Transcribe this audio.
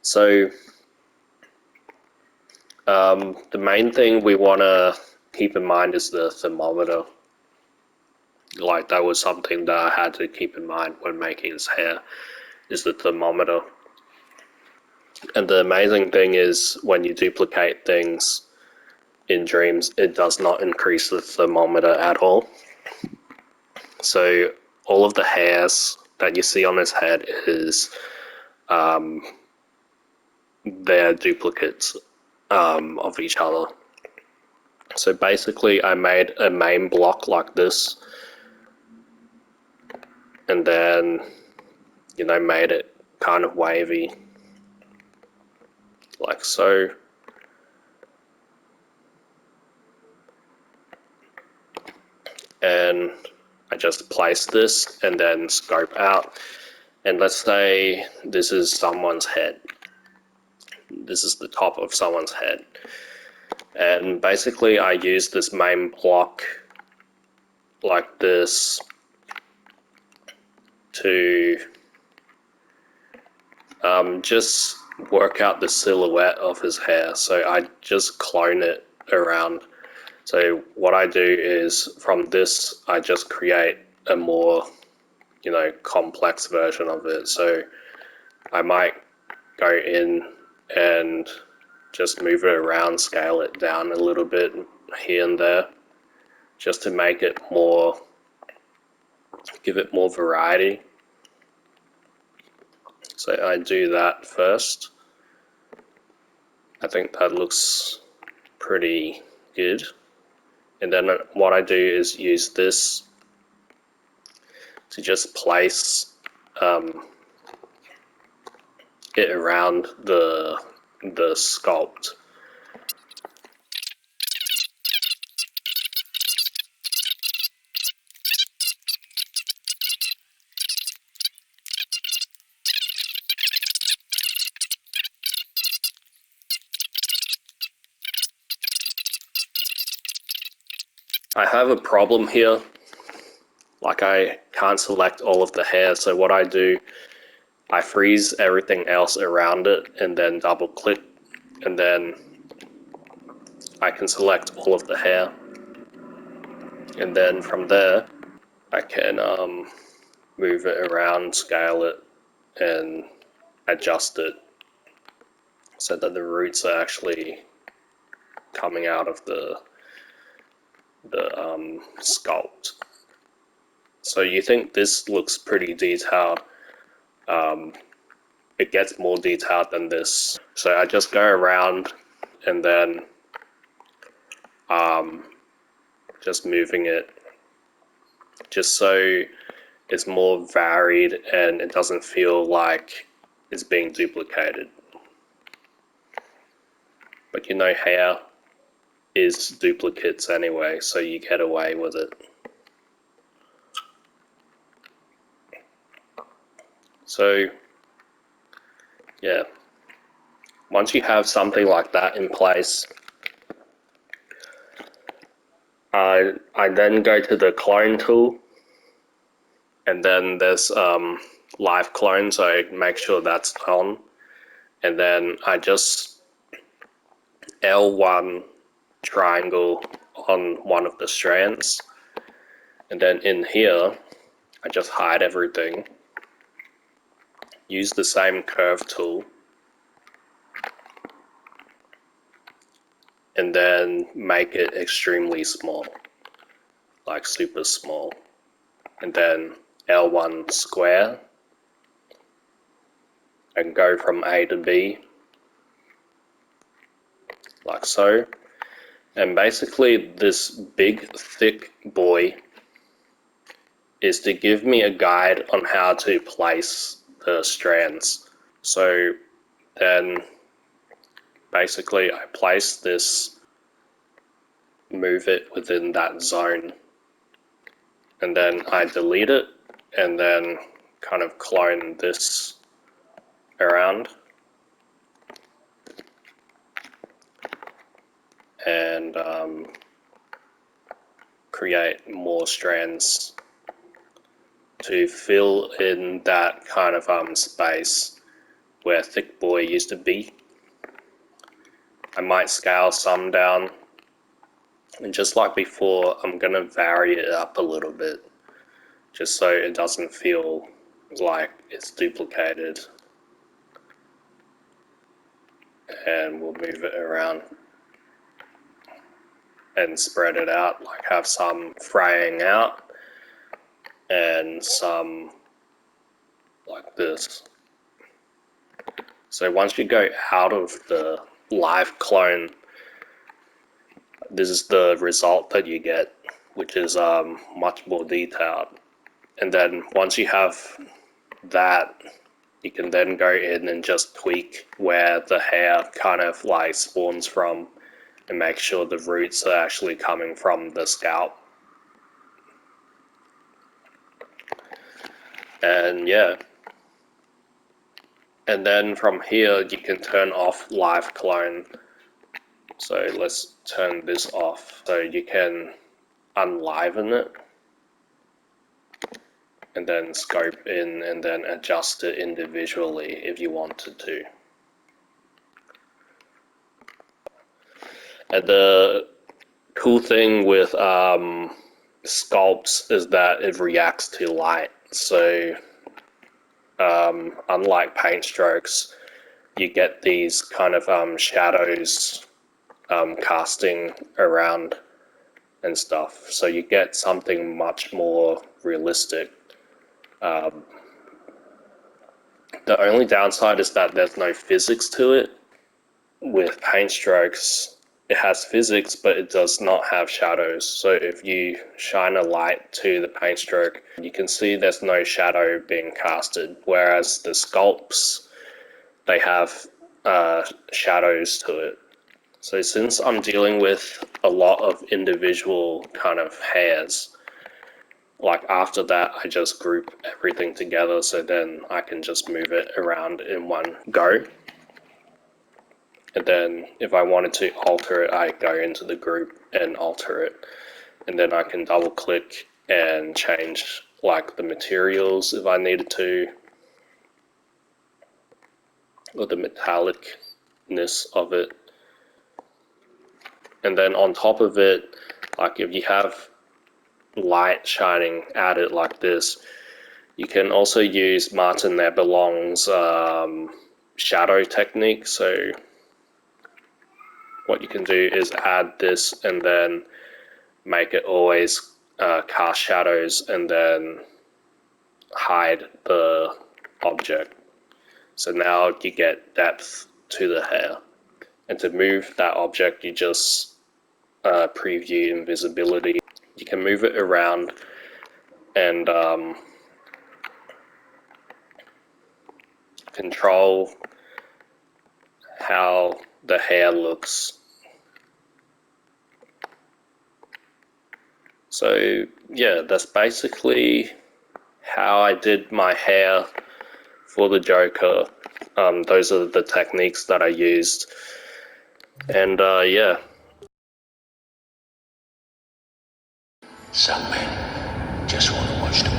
So the main thing we want to keep in mind is the thermometer. Like, that was something that I had to keep in mind when making his hair, is the thermometer. And the amazing thing is, when you duplicate things in Dreams, it does not increase the thermometer at all. So all of the hairs that you see on his head is they're duplicates of each other. So basically I made a main block like this, and then, made it kind of wavy, like so. And I just place this and then scope out. And let's say this is someone's head. This is the top of someone's head. And basically I use this main block like this to just work out the silhouette of his hair. So I just clone it around. So what I do is, from this, I just create a more, complex version of it. So I might go in and just move it around, scale it down a little bit here and there, just to make it more, give it more variety. So I do that first. I think that looks pretty good. And then what I do is use this to just place it around the sculpt. I have a problem here. Like, I can't select all of the hair, so what I do, I freeze everything else around it and then double click, and then I can select all of the hair. And then from there, I can move it around, scale it, and adjust it so that the roots are actually coming out of the sculpt. So you think this looks pretty detailed. It gets more detailed than this. So I just go around and then just moving it just so it's more varied and it doesn't feel like it's being duplicated. But hair is duplicates anyway, so you get away with it. So yeah, once you have something like that in place, I then go to the clone tool, and then there's live clone, so I make sure that's on, and then I just L1 triangle on one of the strands, and then in here I just hide everything, use the same curve tool, and then make it extremely small, like super small, and then L1 square and go from A to B like so. And basically this big thick boy is to give me a guide on how to place the strands. So then basically I place this, move it within that zone, and then I delete it and then kind of clone this around and create more strands to fill in that kind of space where Thick Boy used to be. I might scale some down, and just like before, I'm gonna vary it up a little bit, just so it doesn't feel like it's duplicated. And we'll move it around and spread it out, like have some fraying out and some like this. So once you go out of the live clone, this is the result that you get, which is much more detailed. And then once you have that, you can then go in and just tweak where the hair kind of like spawns from and make sure the roots are actually coming from the scalp. And yeah. And then from here, you can turn off live clone. So let's turn this off. So you can unliven it and then scope in and then adjust it individually if you wanted to. And the cool thing with sculpts is that it reacts to light. So unlike paint strokes, you get these kind of shadows casting around and stuff. So you get something much more realistic. The only downside is that there's no physics to it. With paint strokes, it has physics, but it does not have shadows. So if you shine a light to the paint stroke, you can see there's no shadow being casted. Whereas the sculpts, they have shadows to it. So since I'm dealing with a lot of individual kind of hairs, like after that I just group everything together, so then I can just move it around in one go. And then if I wanted to alter it, I go into the group and alter it. And then I can double click and change like the materials if I needed to, or the metallicness of it. And then on top of it, like if you have light shining at it like this, you can also use Martin Nebelong's shadow technique. So what you can do is add this and then make it always cast shadows and then hide the object. So now you get depth to the hair. And to move that object, you just preview invisibility. You can move it around and control how the hair looks. So yeah, that's basically how I did my hair for the Joker. Those are the techniques that I used. And yeah. Some men just want to watch the